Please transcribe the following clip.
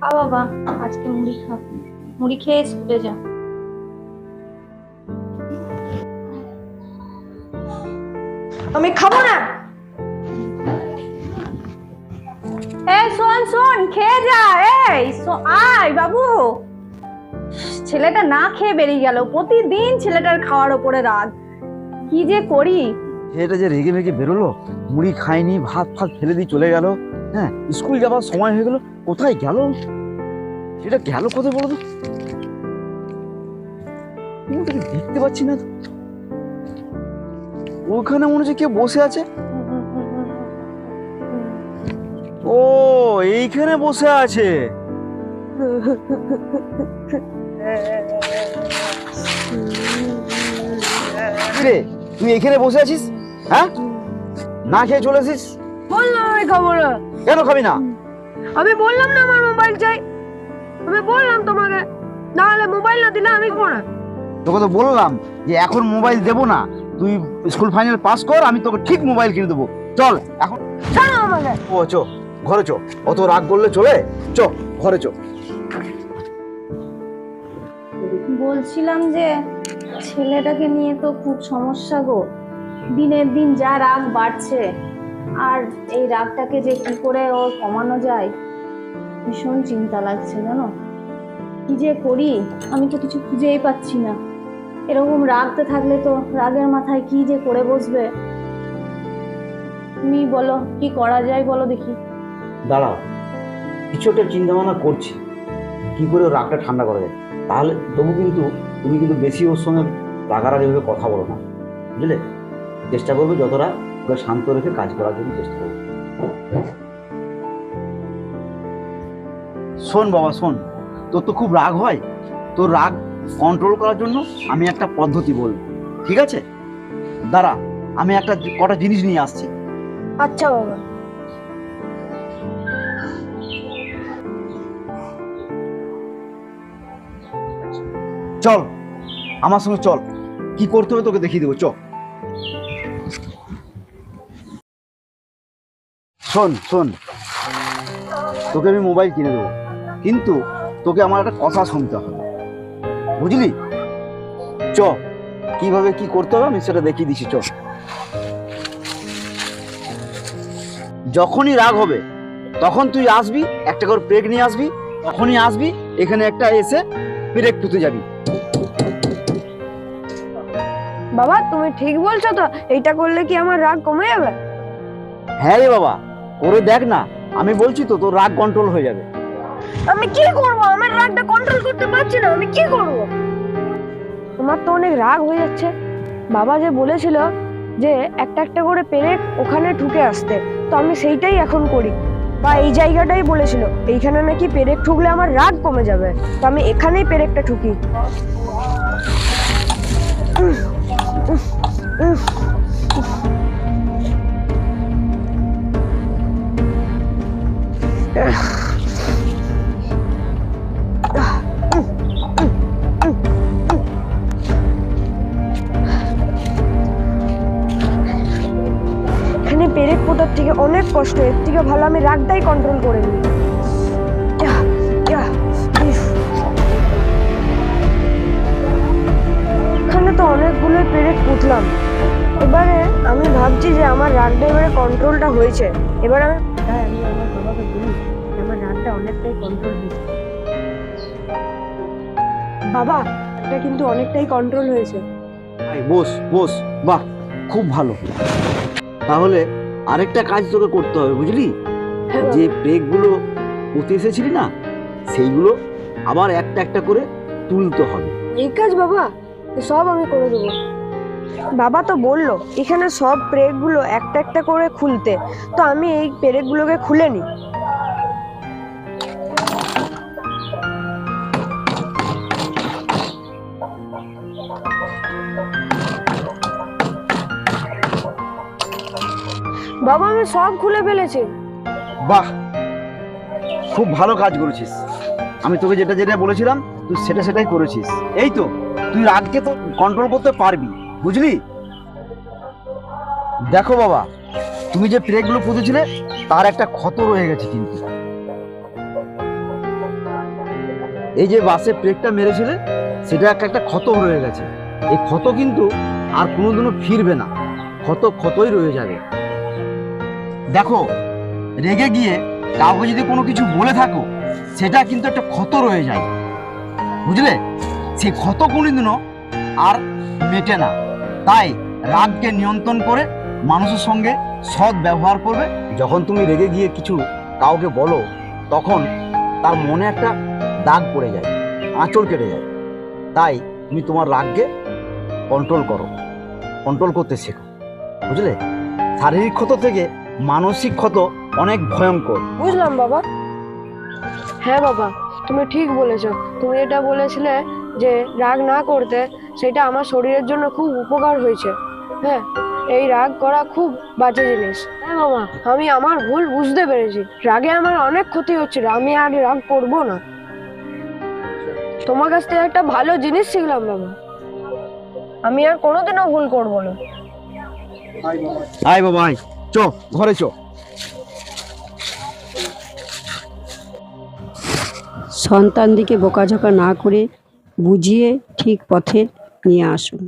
খা বাবা, আজকে মুড়ি খা। মুড়ি খেয়ে স্কুলে যা। আমি খাবো না। এই শোন শোন, খেয়ে যা। এই আয় বাবু। ছেলেটা না খেয়ে বেরিয়ে গেল। প্রতিদিন ছেলেটার খাওয়ার ওপরে রাগ। কি যে করি। এটা যে রেগে ভেগে বেরোলো, মুড়ি খায়নি, ভাত ফাত ফেলে দিয়ে চলে গেল। হ্যাঁ, স্কুল যাবার সময় হয়ে গেল। কোথায় গেল সেটা? গেল কোথায় বলো তো? ওটাকে দেখতে পাচ্ছি না তো। ওখানে মনে হচ্ছে কেউ বসে আছে। ও, এইখানে বসে আছে। রে, তুই এখানে বসে আছিস? হ্যাঁ, না খেয়ে চলে আসিস? বললাম আমি খাবো না। কেন খাবি না? আমি বললাম না আমার মোবাইল চাই। আমি বললাম তোমাকে, না হলে মোবাইল না দিলে আমি খাবো না। তোকে তো বললাম যে এখন মোবাইল দেবো না, তুই স্কুল ফাইনাল পাস কর, আমি তোকে ঠিক মোবাইল কিনে দেবো। চল এখন। ছাড়ো আমাকে। ও চো, ঘরে চো। অত রাগ করলে চলে? চো ঘরে চো। বলছিলাম যে ছেলেটাকে নিয়ে তো খুব সমস্যা গো। দিনের দিন যা রাগ বাড়ছে, আর এই রাগটাকে যে কি করে ওর কমানো যায় ভীষণ চিন্তা লাগছে জানো। কি যে করি, আমি তো কিছু খুঁজেই পাচ্ছি না। এরকম রাগতে থাকলে তো রাগের মাথায় কি যে করে বসবে। তুমি বলো কি করা যায়, বলো দেখি। দাঁড়াও, কিছু একটা চিন্তা ভাবনা করছি, কি করে ওর রাগটা ঠান্ডা করা যায়। তাহলে তবু কিন্তু তুমি কিন্তু বেশি ওর সঙ্গে রাগারাগি ভাবে কথা বলো না, বুঝলে? চেষ্টা করবে যতটা ওকে শান্ত রেখে কাজ করার জন্য চেষ্টা করবে। শোন বাবা শোন, তোর তো খুব রাগ হয়। তোর রাগ কন্ট্রোল করার জন্য আমি একটা পদ্ধতি বলবো, ঠিক আছে? দাঁড়া, আমি একটা কটা জিনিস নিয়ে আসছি। আচ্ছা বাবা। চল আমার সঙ্গে চল, কি করতে হবে তোকে দেখিয়ে দেবো। চল। শোন শোন, তোকে আমি মোবাইল কিনে দেবো, কিন্তু তোকে আমার একটা কথা শুনতে হবে, বুঝলি? চ, কিভাবে কি করতে হবে আমি সেটা দেখিয়ে দিচ্ছি। চ। যখনই রাগ হবে তখন তুই আসবি, একটা করে ব্রেক নিয়ে আসবি। তখনই আসবি এখানে একটা এসে ব্রেক পুঁতে যাবি। বাবা তুমি ঠিক বলছো তো? এইটা করলে কি আমার রাগ কমে যাবে? হ্যাঁ রে বাবা, করে দেখ না। আমি বলছি তো, তোর রাগ কন্ট্রোল হয়ে যাবে। আমি কি করব? আমার রাগটা কন্ট্রোল করতে পারছি না। আমি কি করব? আমার তো অনেক রাগ হয়ে যাচ্ছে। বাবা যে বলেছিল যে একটা একটা করে পেরেক ওখানে ঠুকে আসতে, তো আমি সেইটাই এখন করি। বা এই জায়গাটাই বলেছিল এইখানে নাকি পেরেক ঠুকলে আমার রাগ কমে যাবে, তো আমি এখানেই পেরেকটা ঠুকি। এখানে পেরেক পোতার থেকে অনেক কষ্ট, এর থেকে ভালো আমি রাগটাই কন্ট্রোল করে নিই। এখানে তো অনেকগুলো পেরেক পুঁতলাম। এবারে আমি ভাবছি যে আমার রাগটা এবারে কন্ট্রোলটা হয়েছে। এবার আমি আমার বাবাকে বলি আমার রাগটা অনেকটাই কন্ট্রোল হয়েছে। বাবা, এটা কিন্তু অনেকটাই কন্ট্রোল হয়েছে। বস বস, বাহ খুব ভালো। তাহলে আরেকটা কাজ তোকে করতে হবে, বুঝলি? যে ব্রেকগুলো পুঁতে এসেছিলি না, সেইগুলো আবার একটা একটা করে তুলতে হবে। এই কাজ বাবা সব আমি করে দেবো। বাবা তো বললো এখানে সব পেরেকগুলো একটা একটা করে খুলতে, তো আমি এই পেরেকগুলোকে খুলে নিই। বাবা আমি সব খুলে ফেলেছি। বাহ, খুব ভালো কাজ করেছিস। আমি তোকে যেটা যেটা বলেছিলাম তুই সেটা সেটাই করেছিস। এই তো, তুই রাগকে তো কন্ট্রোল করতে পারবি, বুঝলি? দেখো বাবা, তুমি যে ব্রেকগুলো পুঁতেছিলে তার একটা ক্ষত রয়ে গেছে, কিন্তু এই যে বাসে ব্রেকটা মেরেছিলে সেটা একটা ক্ষত রয়ে গেছে। এই ক্ষত কিন্তু আর কোনোদিনও ফিরবে না, ক্ষতই রয়ে যাবে। দেখো, রেগে গিয়ে কাউকে যদি কোনো কিছু বলে থাকো সেটা কিন্তু একটা ক্ষত রয়ে যায়, বুঝলে? সেই ক্ষত কোনোদিনও আর মেটে না। তাই রাগকে নিয়ন্ত্রণ করে মানুষের সঙ্গে সৎ ব্যবহার করবে। যখন তুমি রেগে গিয়ে কিছু কাউকে বলো তখন তার মনে একটা দাগ পড়ে যায়, আঁচড় কেটে যায়। তাই তুমি তোমার রাগকে কন্ট্রোল করো, কন্ট্রোল করতে শেখো, বুঝলে? শারীরিক ক্ষত থেকে মানসিক ক্ষত অনেক ভয়ঙ্কর। বুঝলাম বাবা। হ্যাঁ বাবা, তুমি ঠিক বলেছো। তুমি এটা বলেছিলে যে রাগ না করতে, সেটা আমার শরীরের জন্য খুব উপকার হয়েছে। হ্যাঁ, এই রাগ করা খুব বাজে জিনিস। হ্যাঁ বাবা, আমি আমার ভুল বুঝতে পেরেছি। রাগে আমার অনেক ক্ষতি হচ্ছিল, আমি আর রাগ করব না। তোমার কাছ থেকে একটা ভালো জিনিস শিখলাম বাবা, আমি আর কোনোদিনও ভুল করব না। আয় বাবা, আয়, চ ঘরে চ। সন্তানদিকে বোকাঝোকা না করে বুঝিয়ে ঠিক পথে নিয়ে আসুন।